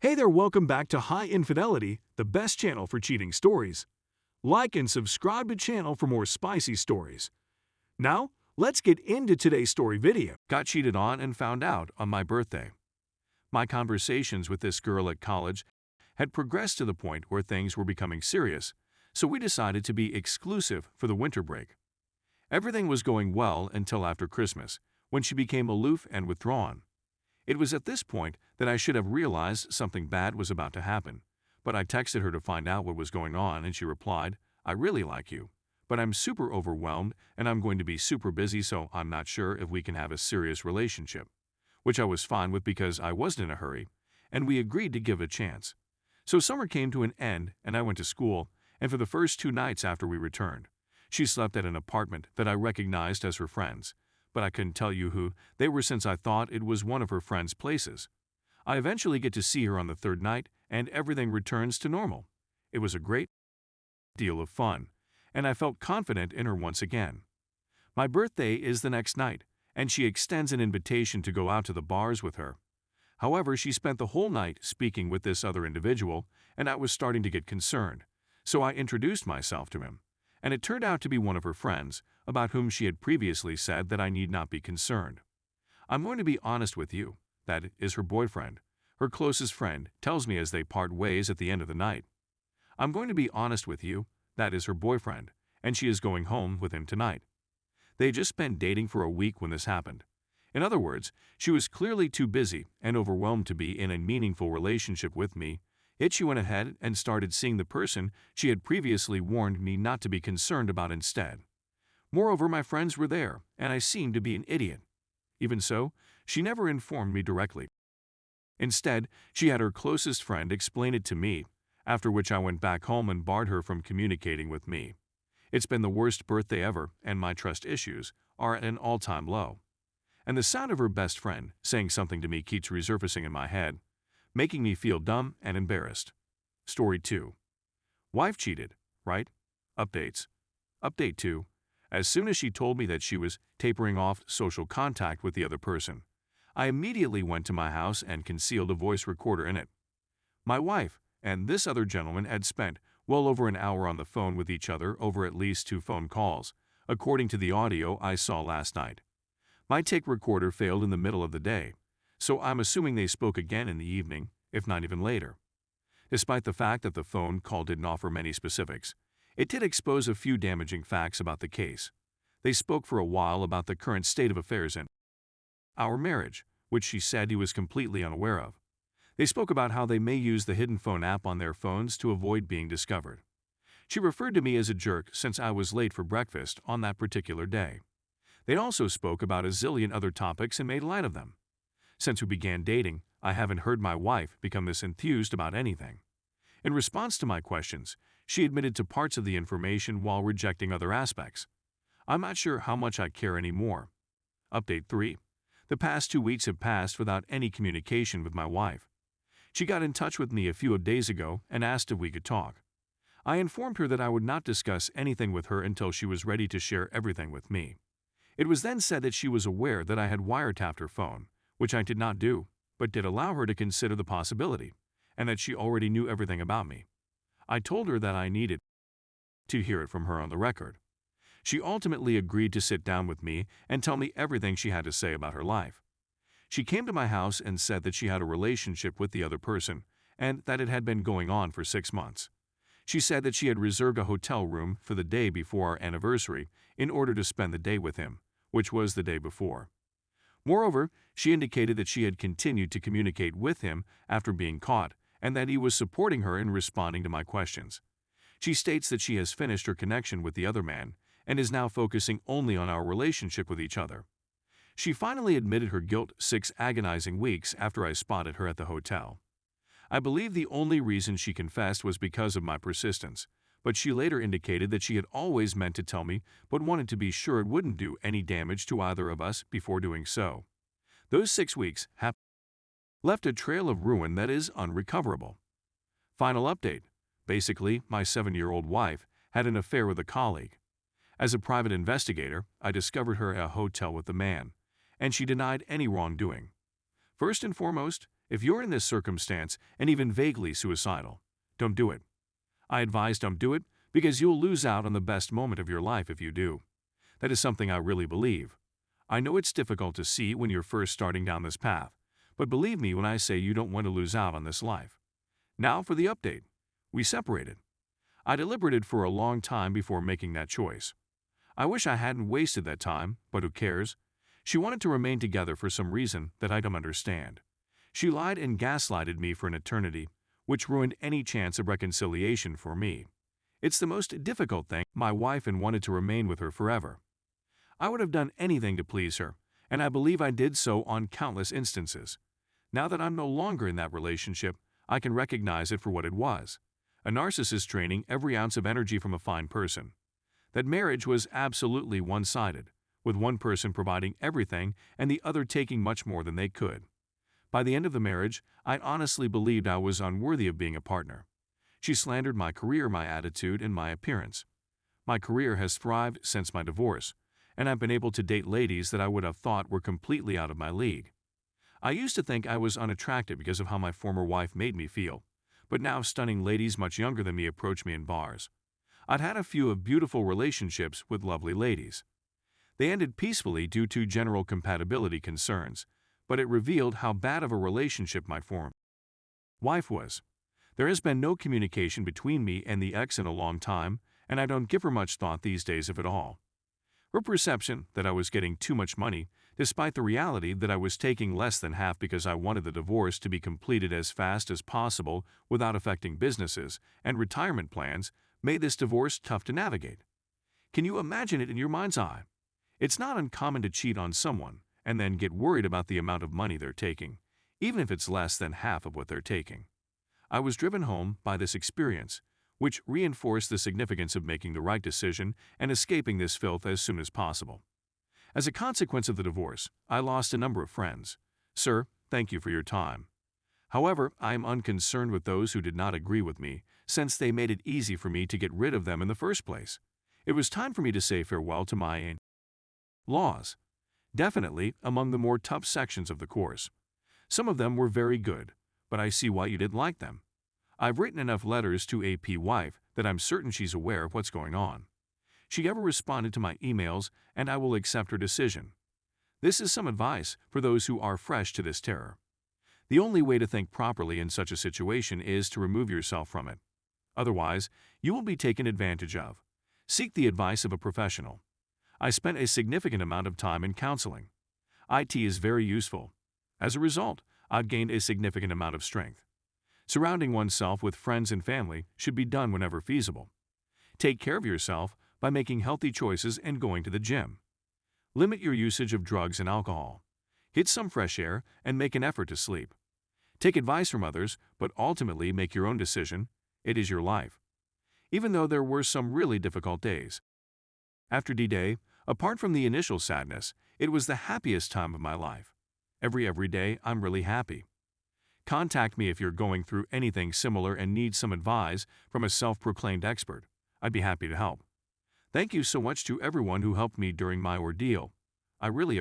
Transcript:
Hey there, welcome back to High Infidelity, the best channel for cheating stories. Like and subscribe to channel for more spicy stories. Now, let's get into today's story video. Got cheated on and found out on my birthday. My conversations with this girl at college had progressed to the point where things were becoming serious, so we decided to be exclusive for the winter break. Everything was going well until after Christmas, when she became aloof and withdrawn. It was at this point that I should have realized something bad was about to happen, but I texted her to find out what was going on and she replied, "I really like you, but I'm super overwhelmed and I'm going to be super busy, so I'm not sure if we can have a serious relationship," which I was fine with because I wasn't in a hurry, and we agreed to give it a chance. So summer came to an end and I went to school, and for the first 2 nights after we returned, she slept at an apartment that I recognized as her friend's, but I couldn't tell you who they were since I thought it was one of her friend's places. I eventually get to see her on the 3rd night, and everything returns to normal. It was a great deal of fun, and I felt confident in her once again. My birthday is the next night, and she extends an invitation to go out to the bars with her. However, she spent the whole night speaking with this other individual, and I was starting to get concerned, so I introduced myself to him, and it turned out to be one of her friends, about whom she had previously said that I need not be concerned. I'm going to be honest with you, that is her boyfriend. Her closest friend tells me as they part ways at the end of the night. I'm going to be honest with you, that is her boyfriend, and she is going home with him tonight. They had just spent dating for a week when this happened. In other words, she was clearly too busy and overwhelmed to be in a meaningful relationship with me, yet she went ahead and started seeing the person she had previously warned me not to be concerned about instead. Moreover, my friends were there, and I seemed to be an idiot. Even so, she never informed me directly. Instead, she had her closest friend explain it to me, after which I went back home and barred her from communicating with me. It's been the worst birthday ever, and my trust issues are at an all-time low. And the sound of her best friend saying something to me keeps resurfacing in my head, making me feel dumb and embarrassed. Story 2. Wife cheated, right? Updates. Update 2. As soon as she told me that she was tapering off social contact with the other person, I immediately went to my house and concealed a voice recorder in it. My wife and this other gentleman had spent well over an hour on the phone with each other over at least 2 phone calls, according to the audio I saw last night. My tape recorder failed in the middle of the day, so I'm assuming they spoke again in the evening, if not even later. Despite the fact that the phone call didn't offer many specifics, it did expose a few damaging facts about the case. They spoke for a while about the current state of affairs in our marriage, which she said he was completely unaware of. They spoke about how they may use the hidden phone app on their phones to avoid being discovered. She referred to me as a jerk since I was late for breakfast on that particular day. They also spoke about a zillion other topics and made light of them. Since we began dating, I haven't heard my wife become this enthused about anything. In response to my questions, she admitted to parts of the information while rejecting other aspects. I'm not sure how much I care anymore. Update 3. The past 2 weeks have passed without any communication with my wife. She got in touch with me a few days ago and asked if we could talk. I informed her that I would not discuss anything with her until she was ready to share everything with me. It was then said that she was aware that I had wiretapped her phone, which I did not do, but did allow her to consider the possibility, and that she already knew everything about me. I told her that I needed to hear it from her on the record. She ultimately agreed to sit down with me and tell me everything she had to say about her life. She came to my house and said that she had a relationship with the other person and that it had been going on for 6 months. She said that she had reserved a hotel room for the day before our anniversary in order to spend the day with him, which was the day before. Moreover, she indicated that she had continued to communicate with him after being caught and that he was supporting her in responding to my questions. She states that she has finished her connection with the other man and is now focusing only on our relationship with each other. She finally admitted her guilt 6 agonizing weeks after I spotted her at the hotel. I believe the only reason she confessed was because of my persistence, but she later indicated that she had always meant to tell me but wanted to be sure it wouldn't do any damage to either of us before doing so. Those 6 weeks have left a trail of ruin that is unrecoverable. Final update. Basically, my 7-year-old wife had an affair with a colleague. As a private investigator, I discovered her at a hotel with the man, and she denied any wrongdoing. First and foremost, If you're in this circumstance and even vaguely suicidal, don't do it. I advise don't do it because you'll lose out on the best moment of your life if you do. That is something I really believe. I know it's difficult to see when you're first starting down this path, but believe me when I say you don't want to lose out on this life. Now for the update. We separated. I deliberated for a long time before making that choice. I wish I hadn't wasted that time, but who cares? She wanted to remain together for some reason that I don't understand. She lied and gaslighted me for an eternity, which ruined any chance of reconciliation for me. It's the most difficult thing, my wife, and wanted to remain with her forever. I would have done anything to please her, and I believe I did so on countless instances. Now that I'm no longer in that relationship, I can recognize it for what it was. A narcissist draining every ounce of energy from a fine person. That marriage was absolutely one-sided, with one person providing everything and the other taking much more than they could. By the end of the marriage, I honestly believed I was unworthy of being a partner. She slandered my career, my attitude, and my appearance. My career has thrived since my divorce, and I've been able to date ladies that I would have thought were completely out of my league. I used to think I was unattractive because of how my former wife made me feel, but now stunning ladies much younger than me approach me in bars. I'd had a few of beautiful relationships with lovely ladies. They ended peacefully due to general compatibility concerns, but it revealed how bad of a relationship my former wife was. There has been no communication between me and the ex in a long time, and I don't give her much thought these days, if at all. Her perception that I was getting too much money, despite the reality that I was taking less than half because I wanted the divorce to be completed as fast as possible without affecting businesses and retirement plans, made this divorce tough to navigate. Can you imagine it in your mind's eye? It's not uncommon to cheat on someone and then get worried about the amount of money they're taking, even if it's less than half of what they're taking. I was driven home by this experience, which reinforced the significance of making the right decision and escaping this filth as soon as possible. As a consequence of the divorce, I lost a number of friends. Sir, thank you for your time. However, I am unconcerned with those who did not agree with me, since they made it easy for me to get rid of them in the first place. It was time for me to say farewell to my in-laws. Definitely among the more tough sections of the course. Some of them were very good, but I see why you didn't like them. I've written enough letters to AP wife that I'm certain she's aware of what's going on. She ever responded to my emails, and I will accept her decision. This is some advice for those who are fresh to this terror. The only way to think properly in such a situation is to remove yourself from it. Otherwise, you will be taken advantage of. Seek the advice of a professional. I spent a significant amount of time in counseling. IT is very useful. As a result, I've gained a significant amount of strength. Surrounding oneself with friends and family should be done whenever feasible. Take care of yourself by making healthy choices and going to the gym. Limit your usage of drugs and alcohol. Get some fresh air and make an effort to sleep. Take advice from others, but ultimately make your own decision. It is your life. Even though there were some really difficult days. After D-Day, apart from the initial sadness, it was the happiest time of my life. Every day, I'm really happy. Contact me if you're going through anything similar and need some advice from a self-proclaimed expert. I'd be happy to help. Thank you so much to everyone who helped me during my ordeal. I really appreciate it.